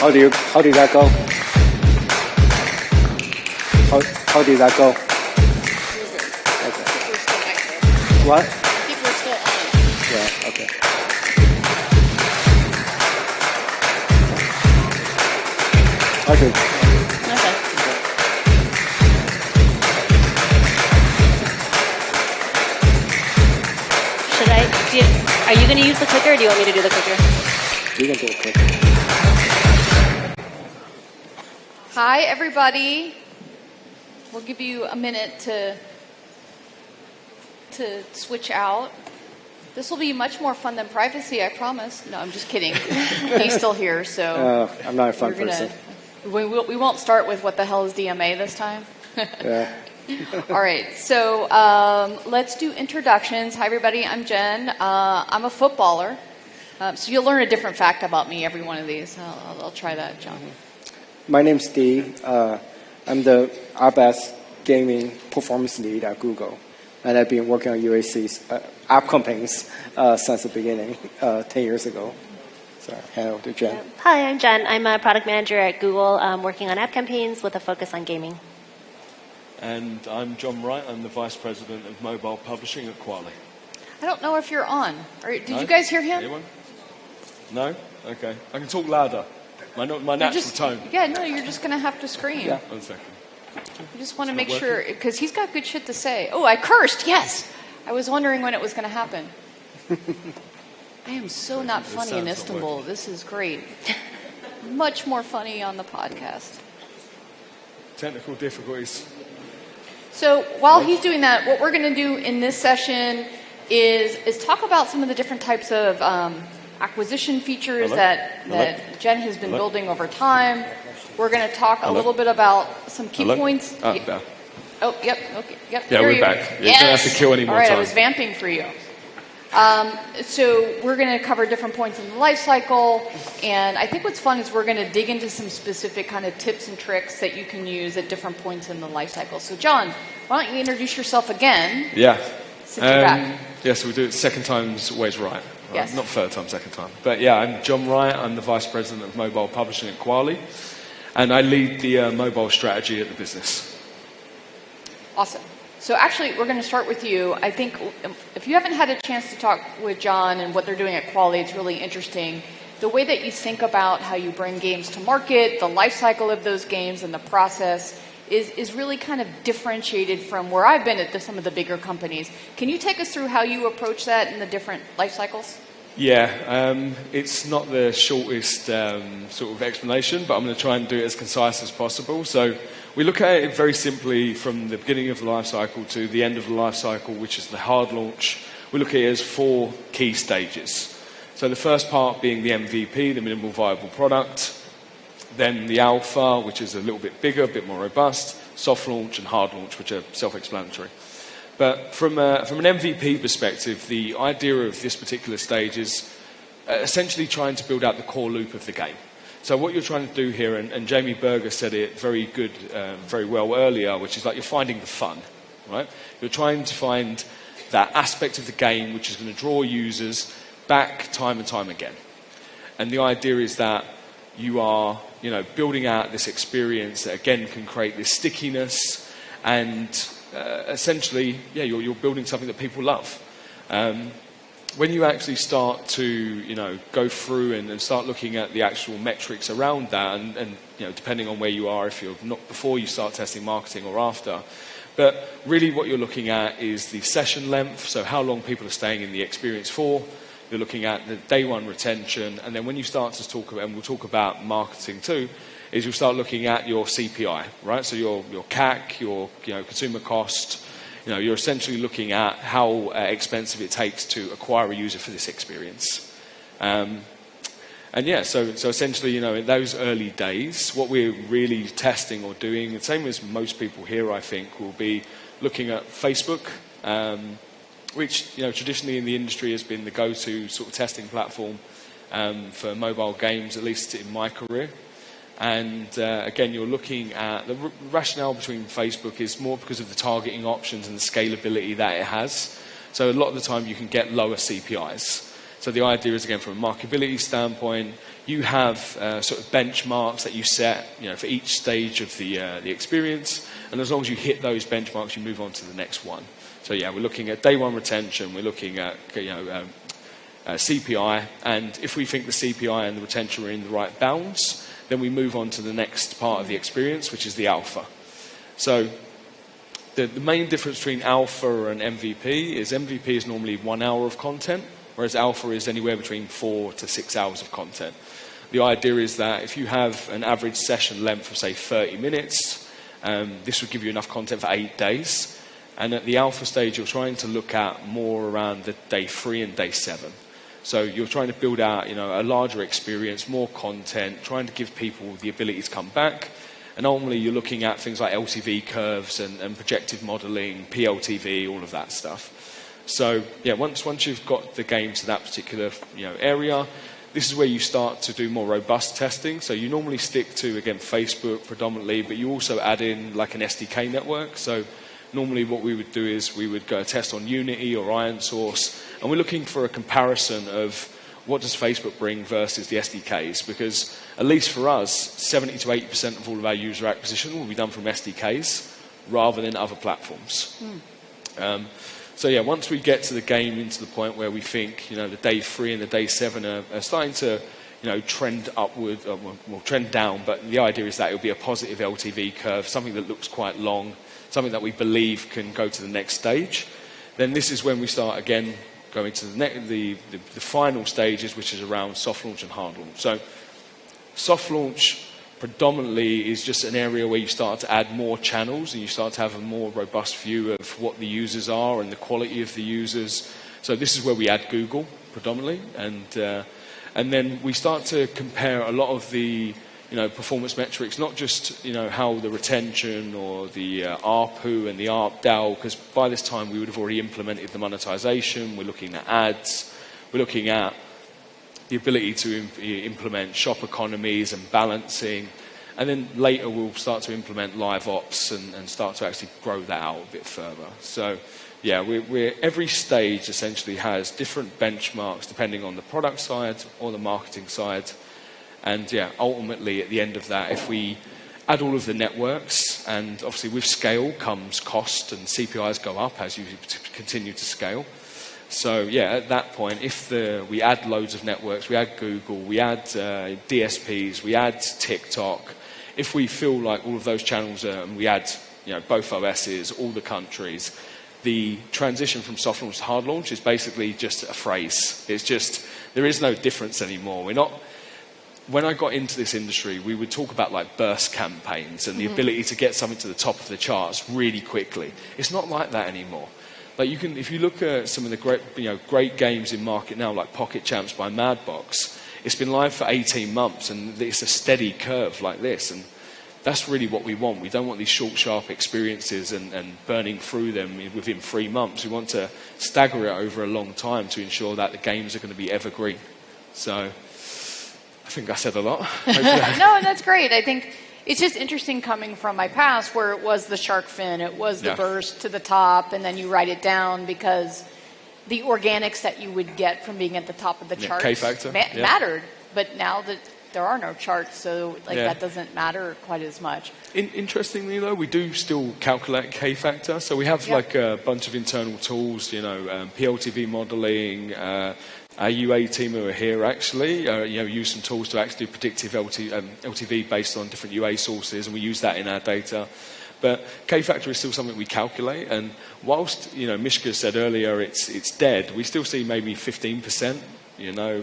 How did that go? How did that go? Okay. What? People are still on. Yeah. Okay. Okay. Okay. Are you going to use the clicker, or do you want me to do the clicker? You can do it quick. Hi, everybody. We'll give you a minute to switch out. This will be much more fun than privacy, I promise. No, I'm just kidding. He's still here, so... I'm not a fun person. We won't start with what the hell is DMA this time. Yeah. All right, so let's do introductions. Hi, everybody. I'm Jen. I'm a footballer. So you'll learn a different fact about me every one of these. I'll try that, John. My name's Steve. I'm the RBAS gaming performance lead at Google. And I've been working on UAC's app campaigns since the beginning, 10 years ago. So, hand over to Jen. Hi, I'm Jen. I'm a product manager at Google, working on app campaigns with a focus on gaming. And I'm John Wright. I'm the Vice President of Mobile Publishing at Quali. I don't know if you're on. Did you guys hear him? Anyone? No? Okay. I can talk louder. My natural tone. Yeah, no, you're just going to have to scream. Yeah. 1 second. You just want to make sure, because he's got good shit to say. Oh, I cursed, yes. I was wondering when it was going to happen. I am so not funny in Istanbul. This is great. Much more funny on the podcast. Technical difficulties. So while he's doing that, what we're going to do in this session is talk about some of the different types of acquisition features that Jen has been building over time. We're going to talk a little bit about some key points. Oh, yep. Okay, yep. Yeah, we're back. You don't have to kill any more All right, time. I was vamping for you. So we're going to cover different points in the life cycle, and I think what's fun is we're going to dig into some specific kind of tips and tricks that you can use at different points in the life cycle. So John, why don't you introduce yourself again? Yeah. Since you're back. Yeah, so we'll do it second time's always right. Yes. Not third time, second time. But yeah, I'm John Wright. I'm the Vice President of Mobile Publishing at Quali, and I lead the mobile strategy at the business. Awesome. So actually, we're going to start with you. I think if you haven't had a chance to talk with John and what they're doing at Quali, it's really interesting. The way that you think about how you bring games to market, the life cycle of those games, and the process is really kind of differentiated from where I've been at some of the bigger companies. Can you take us through how you approach that in the different life cycles? Yeah, it's not the shortest sort of explanation, but I'm going to try and do it as concise as possible. So we look at it very simply from the beginning of the life cycle to the end of the life cycle, which is the hard launch. We look at it as 4 key stages. So the first part being the MVP, the minimal viable product, then the alpha, which is a little bit bigger, a bit more robust, soft launch and hard launch, which are self-explanatory. But from an MVP perspective, the idea of this particular stage is essentially trying to build out the core loop of the game. So what you're trying to do here, and Jamie Berger said it very well earlier, which is like you're finding the fun, right? You're trying to find that aspect of the game which is going to draw users back time and time again. And the idea is that you are, building out this experience that again can create this stickiness, and essentially, you're building something that people love. When you actually start to, go through and start looking at the actual metrics around that, and depending on where you are, if you're not before you start testing marketing or after, but really what you're looking at is the session length, so how long people are staying in the experience for. You're looking at the day one retention, and then when you start to talk about, and we'll talk about marketing too, is you'll start looking at your CPI, right? So your CAC, your consumer cost. You're essentially looking at how expensive it takes to acquire a user for this experience. So essentially, in those early days, what we're really testing or doing, the same as most people here, I think, will be looking at Facebook, which traditionally in the industry has been the go-to sort of testing platform for mobile games, at least in my career. And again, you're looking at the rationale between Facebook is more because of the targeting options and the scalability that it has. So a lot of the time you can get lower CPIs. So the idea is, again, from a marketability standpoint, you have sort of benchmarks that you set, for each stage of the experience, and as long as you hit those benchmarks, you move on to the next one. So yeah, we're looking at day one retention, we're looking at CPI, and if we think the CPI and the retention are in the right bounds, then we move on to the next part of the experience, which is the alpha. So the main difference between alpha and MVP is normally 1 hour of content, whereas alpha is anywhere between 4 to 6 hours of content. The idea is that if you have an average session length of, say, 30 minutes, this would give you enough content for 8 days. And at the alpha stage, you're trying to look at more around the day 3 and day 7. So you're trying to build out, a larger experience, more content, trying to give people the ability to come back. And ultimately, you're looking at things like LTV curves and projective modeling, PLTV, all of that stuff. So yeah, once you've got the game to that particular area, this is where you start to do more robust testing. So you normally stick to, again, Facebook predominantly, but you also add in like an SDK network. So normally what we would do is we would go test on Unity or Iron Source, and we're looking for a comparison of what does Facebook bring versus the SDKs, because at least for us, 70 to 80% of all of our user acquisition will be done from SDKs rather than other platforms. So yeah, once we get to the game into the point where we think, the day 3 and the day 7 are starting to, trend upward, trend down, but the idea is that it'll be a positive LTV curve, something that looks quite long, something that we believe can go to the next stage. Then this is when we start again going to the final stages, which is around soft launch and hard launch. So soft launch predominantly is just an area where you start to add more channels and you start to have a more robust view of what the users are and the quality of the users. So this is where we add Google predominantly, and then we start to compare a lot of the performance metrics, not just how the retention or the ARPU and the ARPDAU, because by this time we would have already implemented the monetization. We're looking at ads, we're looking at the ability to implement shop economies and balancing, and then later we'll start to implement live ops and start to actually grow that out a bit further. So yeah, every stage essentially has different benchmarks depending on the product side or the marketing side. And yeah, ultimately at the end of that, if we add all of the networks, and obviously with scale comes cost and CPIs go up as you continue to scale. So yeah, at that point, if we add loads of networks, we add Google, we add DSPs, we add TikTok, if we feel like all of those channels and we add both OSs, all the countries, the transition from soft launch to hard launch is basically just a phrase. It's just, there is no difference anymore. When I got into this industry, we would talk about like burst campaigns and the ability to get something to the top of the charts really quickly. It's not like that anymore. Like if you look at some of the great games in market now, like Pocket Champs by Madbox, it's been live for 18 months and it's a steady curve like this. And that's really what we want. We don't want these short, sharp experiences and burning through them within 3 months. We want to stagger it over a long time to ensure that the games are going to be evergreen. So I think I said a lot. No, that's great. I think it's just interesting coming from my past where it was the shark fin, it was the burst to the top, and then you write it down because the organics that you would get from being at the top of the charts K-factor. Mattered. But now that there are no charts, so that doesn't matter quite as much. Interestingly, though, we do still calculate K-factor. So we have like a bunch of internal tools, PLTV modeling. Our UA team who are here actually, use some tools to actually do predictive LTV based on different UA sources, and we use that in our data. But K-factor is still something we calculate, and whilst Mishka said earlier it's dead, we still see maybe 15%,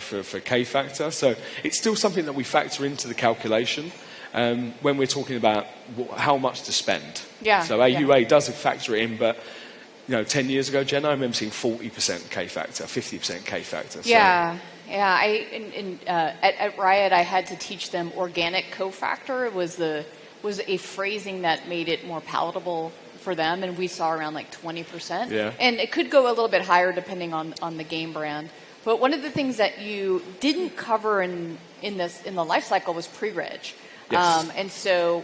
for K-factor. So it's still something that we factor into the calculation when we're talking about how much to spend. Yeah. So our UA does factor it in, but 10 years ago, Jenna, I remember seeing 40% K-factor, 50% K-factor. So. Yeah. At Riot, I had to teach them organic cofactor. It was a phrasing that made it more palatable for them, and we saw around like 20%. Yeah. And it could go a little bit higher depending on the game brand. But one of the things that you didn't cover in the life cycle was pre-reg. Yes. And so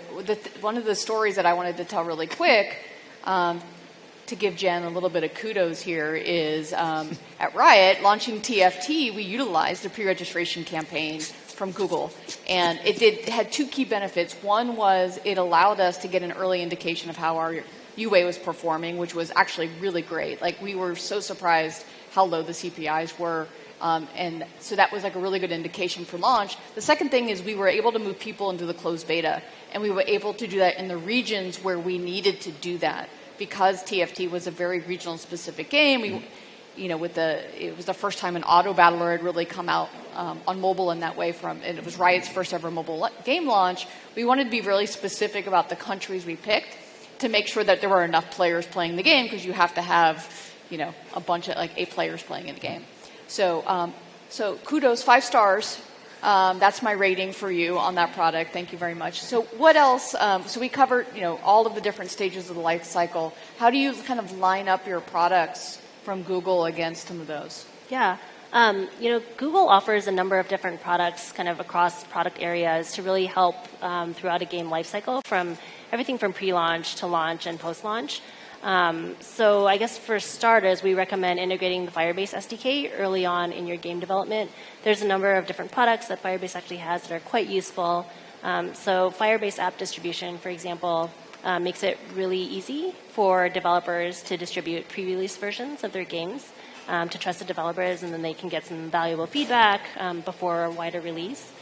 one of the stories that I wanted to tell really quick. to give Jen a little bit of kudos here is at Riot, launching TFT, we utilized the pre-registration campaign from Google. And it had two key benefits. One was it allowed us to get an early indication of how our UA was performing, which was actually really great. Like, we were so surprised how low the CPIs were. And so that was like a really good indication for launch. The second thing is we were able to move people into the closed beta. And we were able to do that in the regions where we needed to do that. Because TFT was a very regional specific game, it was the first time an auto battler had really come out on mobile in that way and it was Riot's first ever mobile game launch. We wanted to be really specific about the countries we picked to make sure that there were enough players playing the game, because you have to have, a bunch of 8 players playing in the game. So kudos, 5 stars. That's my rating for you on that product. Thank you very much. So what else? So we covered, all of the different stages of the life cycle. How do you kind of line up your products from Google against some of those? Yeah. Google offers a number of different products kind of across product areas to really help throughout a game life cycle, from everything from pre-launch to launch and post-launch. So I guess for starters, we recommend integrating the Firebase SDK early on in your game development. There's a number of different products that Firebase actually has that are quite useful. So Firebase app distribution, for example, makes it really easy for developers to distribute pre-release versions of their games to trusted developers, and then they can get some valuable feedback before a wider release.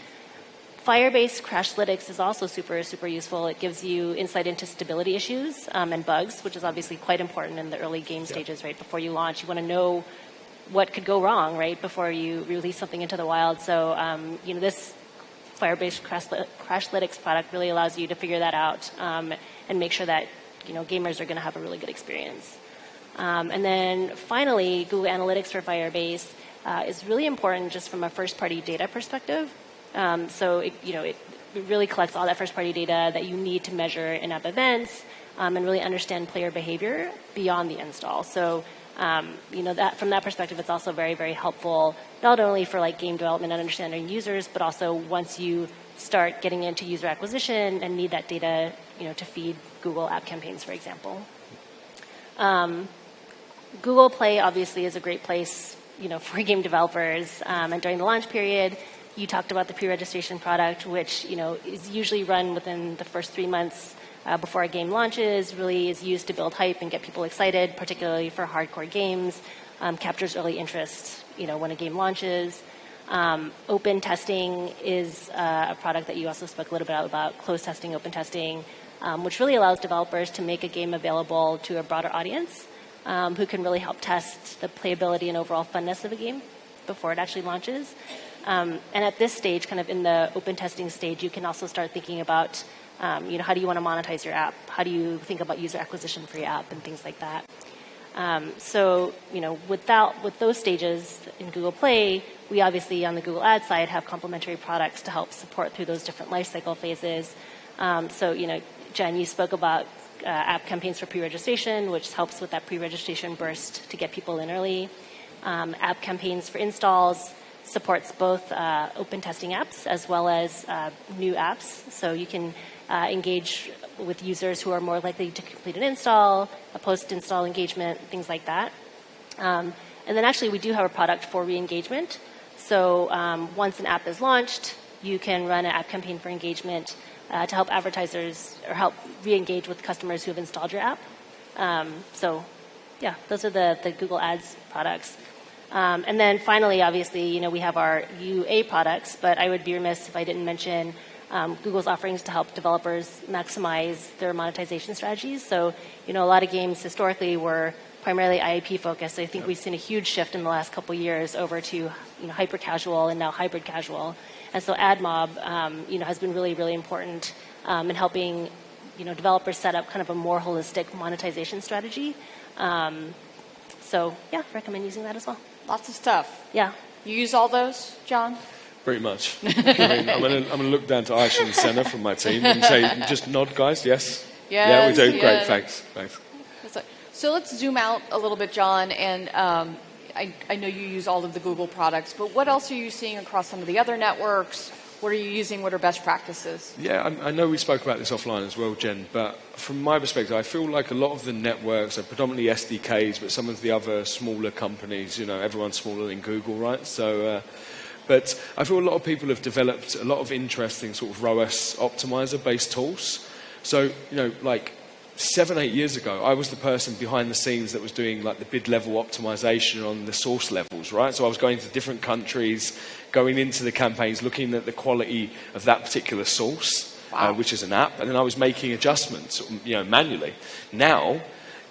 Firebase Crashlytics is also super, super useful. It gives you insight into stability issues and bugs, which is obviously quite important in the early game stages, right? Before you launch, you want to know what could go wrong, right, before you release something into the wild. So, this Firebase Crashlytics product really allows you to figure that out and make sure that, gamers are going to have a really good experience. And then finally, Google Analytics for Firebase is really important just from a first-party data perspective. So it really collects all that first-party data that you need to measure in-app events and really understand player behavior beyond the install. So that from that perspective, it's also very, very helpful, not only for game development and understanding users, but also once you start getting into user acquisition and need that data, to feed Google app campaigns, for example. Google Play obviously is a great place, for game developers, and during the launch period. You talked about the pre-registration product, which is usually run within the first 3 months before a game launches. Really is used to build hype and get people excited, particularly for hardcore games. Captures early interest, when a game launches. Open testing is a product that you also spoke a little bit about, closed testing, open testing, which really allows developers to make a game available to a broader audience who can really help test the playability and overall funness of a game before it actually launches. And at this stage, kind of in the open testing stage, you can also start thinking about, how do you want to monetize your app? How do you think about user acquisition for your app and things like that? So, with those stages in Google Play, we obviously on the Google Ads side have complementary products to help support through those different lifecycle phases. So, Jen, you spoke about app campaigns for pre-registration, which helps with that pre-registration burst to get people in early. App campaigns for installs supports both open testing apps as well as new apps. So you can engage with users who are more likely to complete an install, a post-install engagement, things like that. And then actually we do have a product for re-engagement. So once an app is launched, you can run an app campaign for engagement to help advertisers or help re-engage with customers who have installed your app. So yeah, those are the Google Ads products. And then finally, obviously, we have our UA products, but I would be remiss if I didn't mention Google's offerings to help developers maximize their monetization strategies. So, a lot of games historically were primarily IAP focused. I think we've seen a huge shift in the last couple of years over to hyper casual and now hybrid casual. And so AdMob, has been really, really important in helping developers set up kind of a more holistic monetization strategy. So yeah, recommend using that as well. Lots of stuff. Yeah. You use all those, John? Pretty much. I'm going to look down to Aisha and Senna from my team and say, just nod, guys. Yes. Yeah, we do. Yeah. Great. Thanks. So let's zoom out a little bit, John. And I know you use all of the Google products, but what else are you seeing across some of the other networks? What are you using? What are best practices? Yeah, I know we spoke about this offline as well, Jen, but from my perspective, I feel like a lot of the networks are predominantly SDKs, but some of the other smaller companies, everyone's smaller than Google, right? So, but I feel a lot of people have developed a lot of interesting sort of ROAS optimizer-based tools. So, like 7-8 years ago, I was the person behind the scenes that was doing like the bid level optimization on the source levels, right? So I was going to different countries, going into the campaigns, looking at the quality of that particular source, which is an app, and then I was making adjustments, manually. Now,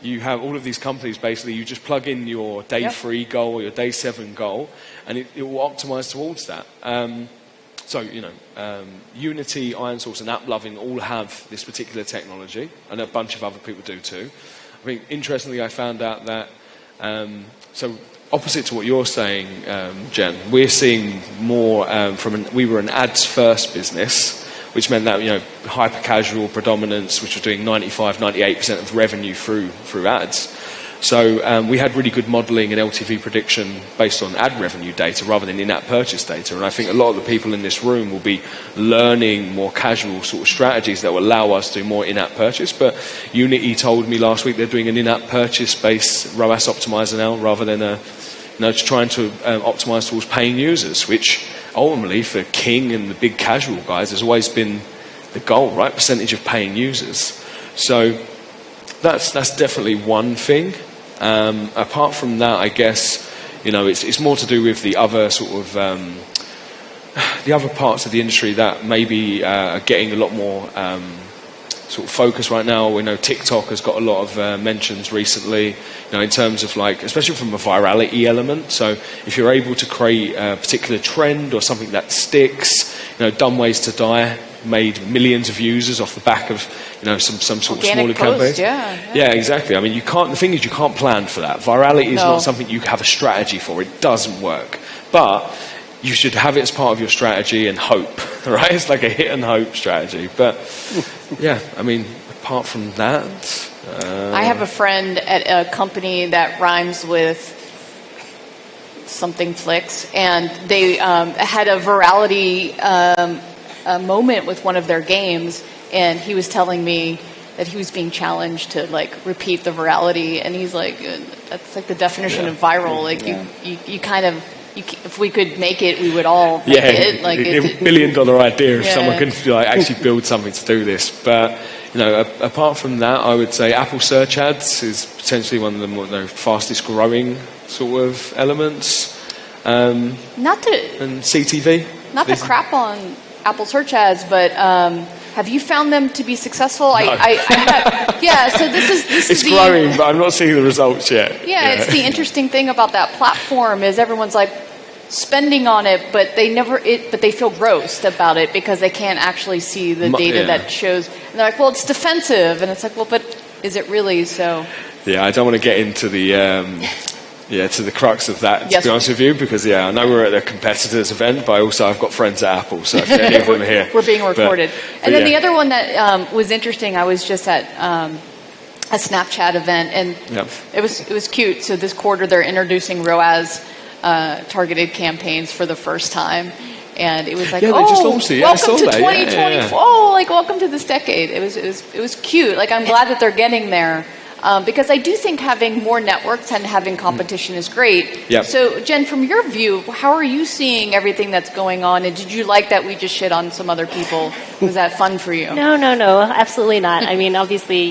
you have all of these companies, basically, you just plug in your day 3 goal or your day 7 goal, and it will optimize towards that. So, Unity, IronSource, and AppLovin all have this particular technology, and a bunch of other people do too. I mean, interestingly, I found out that, so opposite to what you're saying, Jen, we're seeing more we were an ads-first business, which meant that, hyper-casual predominance, which was doing 95, 98% of revenue through ads. So we had really good modeling and LTV prediction based on ad revenue data rather than in-app purchase data. And I think a lot of the people in this room will be learning more casual sort of strategies that will allow us to do more in-app purchase. But Unity told me last week they're doing an in-app purchase-based ROAS optimizer now rather than just trying to optimize towards paying users, which ultimately for King and the big casual guys has always been the goal, right? Percentage of paying users. So that's definitely one thing. Apart from that, I guess, it's more to do with the other sort of, the other parts of the industry that maybe are getting a lot more sort of focus right now. We know TikTok has got a lot of mentions recently, in terms of like, especially from a virality element. So if you're able to create a particular trend or something that sticks, Dumb Ways to Die made millions of users off the back of some sort organic of smaller post, campaigns. Yeah, exactly. I mean, the thing is you can't plan for that. Virality is not something you have a strategy for. It doesn't work. But you should have it as part of your strategy and hope, right? It's like a hit and hope strategy. But yeah, I mean, apart from that, I have a friend at a company that rhymes with something flicks, and they had a virality a moment with one of their games, and he was telling me that he was being challenged to like repeat the virality, and he's like, that's like the definition of viral. Like you kind of, if we could make it, we would all make it. Like $1 billion idea if someone can actually build something to do this. But apart from that, I would say Apple Search Ads is potentially one of the more fastest growing sort of elements. And CTV. Not to crap on Apple Search Ads, but have you found them to be successful? No. So this is growing, but I'm not seeing the results yet. Yeah, it's the interesting thing about that platform is everyone's like spending on it, but they feel grossed about it because they can't actually see the data that shows. And they're like, well, it's defensive, and it's like, well, but is it really? So yeah, I don't want to get into the. To the crux of that, to be honest with you, because I know we're at a competitors event, but I've got friends at Apple, so if any of them are here. We're being recorded. And then the other one that was interesting, I was just at a Snapchat event, and it was cute. So this quarter, they're introducing ROAS targeted campaigns for the first time. And it was like, they just launched it. Welcome to 2024. Oh, like welcome to this decade. It was cute. Like I'm glad that they're getting there. Because I do think having more networks and having competition is great. Yep. So, Jen, from your view, how are you seeing everything that's going on? And did you like that we just shit on some other people? Was that fun for you? No, absolutely not. I mean, obviously,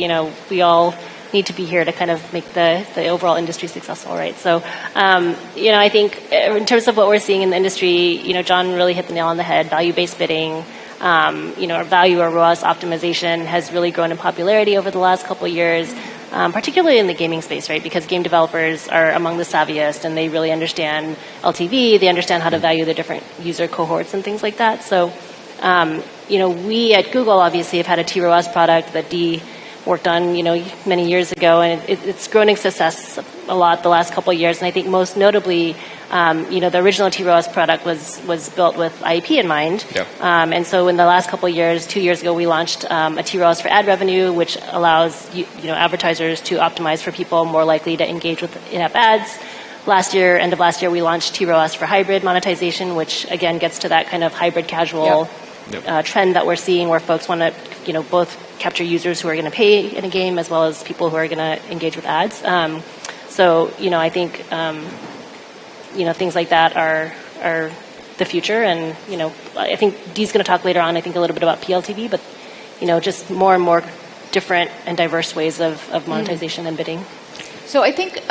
we all need to be here to kind of make the overall industry successful, right? So, I think in terms of what we're seeing in the industry, John really hit the nail on the head, value-based bidding. Our value or ROAS optimization has really grown in popularity over the last couple of years. Particularly in the gaming space, right? Because game developers are among the savviest and they really understand LTV, they understand how to value the different user cohorts and things like that. So, we at Google obviously have had a TROAS product that Dee worked on, many years ago, and it's grown in success a lot the last couple of years. And I think most notably, the original TROAS product was built with IEP in mind. Yeah. And so in the last couple of years, 2 years ago, we launched a TROAS for ad revenue, which allows advertisers to optimize for people more likely to engage with in-app ads. end of last year, we launched TROAS for hybrid monetization, which again gets to that kind of hybrid casual trend that we're seeing, where folks want to, both capture users who are going to pay in a game as well as people who are going to engage with ads. So, I think, things like that are the future. And, I think Dee's going to talk later on, I think, a little bit about PLTV, but, just more and more different and diverse ways of monetization and bidding. So I think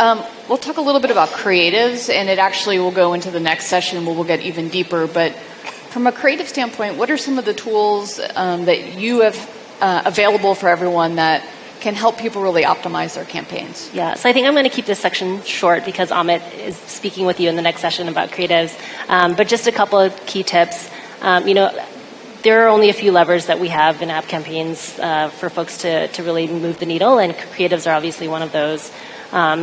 we'll talk a little bit about creatives, and it actually will go into the next session where we'll get even deeper. But from a creative standpoint, what are some of the tools that you have available for everyone that can help people really optimize their campaigns? Yeah, so I think I'm going to keep this section short because Amit is speaking with you in the next session about creatives. But just a couple of key tips. There are only a few levers that we have in app campaigns for folks to really move the needle, and creatives are obviously one of those.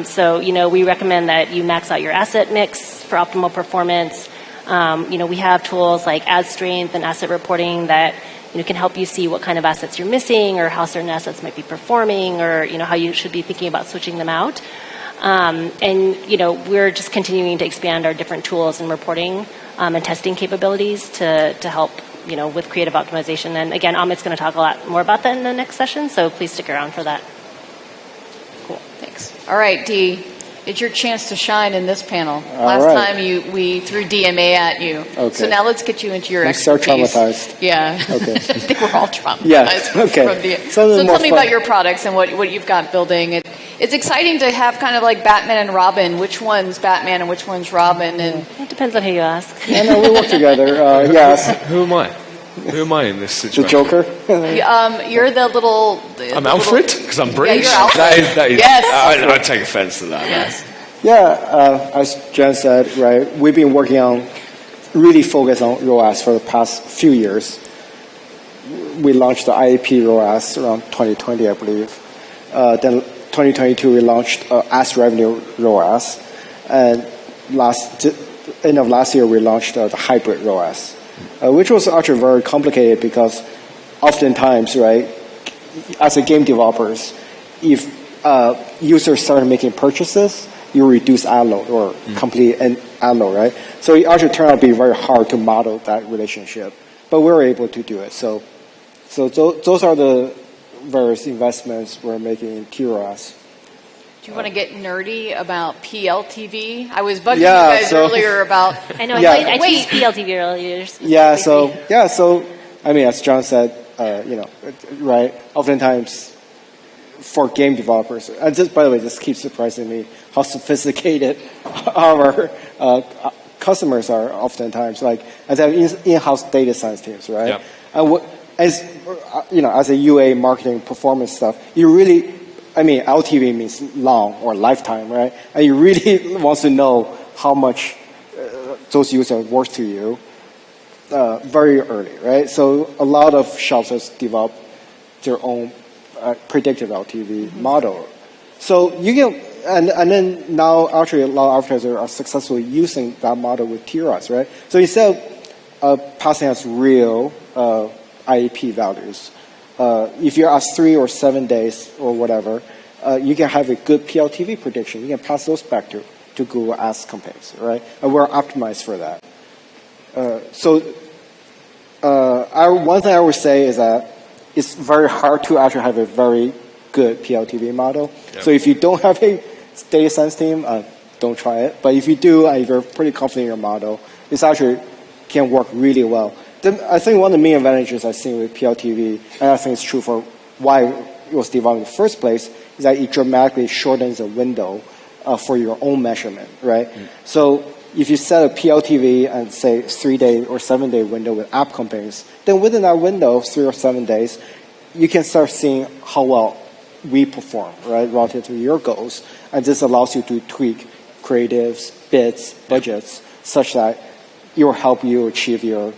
So, we recommend that you max out your asset mix for optimal performance. We have tools like ad strength and asset reporting that can help you see what kind of assets you're missing, or how certain assets might be performing, or how you should be thinking about switching them out. And we're just continuing to expand our different tools and reporting and testing capabilities to help with creative optimization. And again, Amit's going to talk a lot more about that in the next session, so please stick around for that. Cool, thanks. All right, Dee, it's your chance to shine in this panel. Last time we threw DMA at you. Okay. So now let's get you into your start expertise. traumatized. Yeah. Okay. I think we're all traumatized. Yeah. Okay. From DMA. So tell me about your products and what you've got building. It's exciting to have kind of like Batman and Robin. Which one's Batman and which one's Robin? And it depends on who you ask. Yeah, no, we work together. Yes. Who am I? Who am I in this situation? The Joker? You're the little... I'm Alfred, because I'm British? Yeah, you're Alfred. That is, yes. I take offense to that. Yes. Yeah, as Jen said, right, we've been working on, really focused on ROAS for the past few years. We launched the IAP ROAS around 2020, I believe. Then 2022, we launched Ads Revenue ROAS. And end of last year, we launched the hybrid ROAS, which was actually very complicated because oftentimes, right, as a game developers, if users start making purchases, you reduce ad load or complete an ad load, right? So it actually turned out to be very hard to model that relationship, but we were able to do it. So those are the various investments we're making in TROAS. Do you want to get nerdy about PLTV? I was bugging you guys earlier about... I know, I teased PLTV earlier. So, I mean, as John said, right, oftentimes for game developers, and just, by the way, this keeps surprising me how sophisticated our customers are oftentimes. Like, as I have in-house data science teams, right? Yep. And as a UA marketing performance stuff, you really... I mean, LTV means long or lifetime, right? And you really want to know how much those users are worth to you very early, right? So a lot of shops have developed their own predictive LTV model. So you can, and then now actually a lot of advertisers are successfully using that model with TROAS, right? So instead of passing us real IAP values, if you're at 3 or 7 days or whatever, you can have a good PLTV prediction. You can pass those back to Google Ads campaigns, right? And we're optimized for that. One thing I would say is that it's very hard to actually have a very good PLTV model. Yep. So if you don't have a data science team, don't try it. But if you do, and if you're pretty confident in your model, this actually can work really well. I think one of the main advantages I've seen with PLTV, and I think it's true for why it was developed in the first place, is that it dramatically shortens the window for your own measurement, right? So if you set a PLTV and say 3-day or 7-day window with app campaigns, then within that window, 3 or 7 days, you can start seeing how well we perform, right, relative to your goals. And this allows you to tweak creatives, bids, budgets, such that it will help you achieve your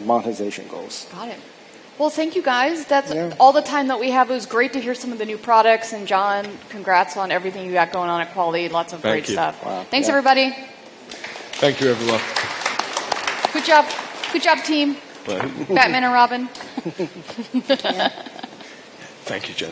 monetization goals. Got it. Well, thank you guys. That's all the time that we have. It was great to hear some of the new products. And John, congrats on everything you got going on at Quality. Lots of great stuff. Wow. Thanks, everybody. Thank you, everyone. Good job. Good job, team. Batman and Robin. Thank you, Jen.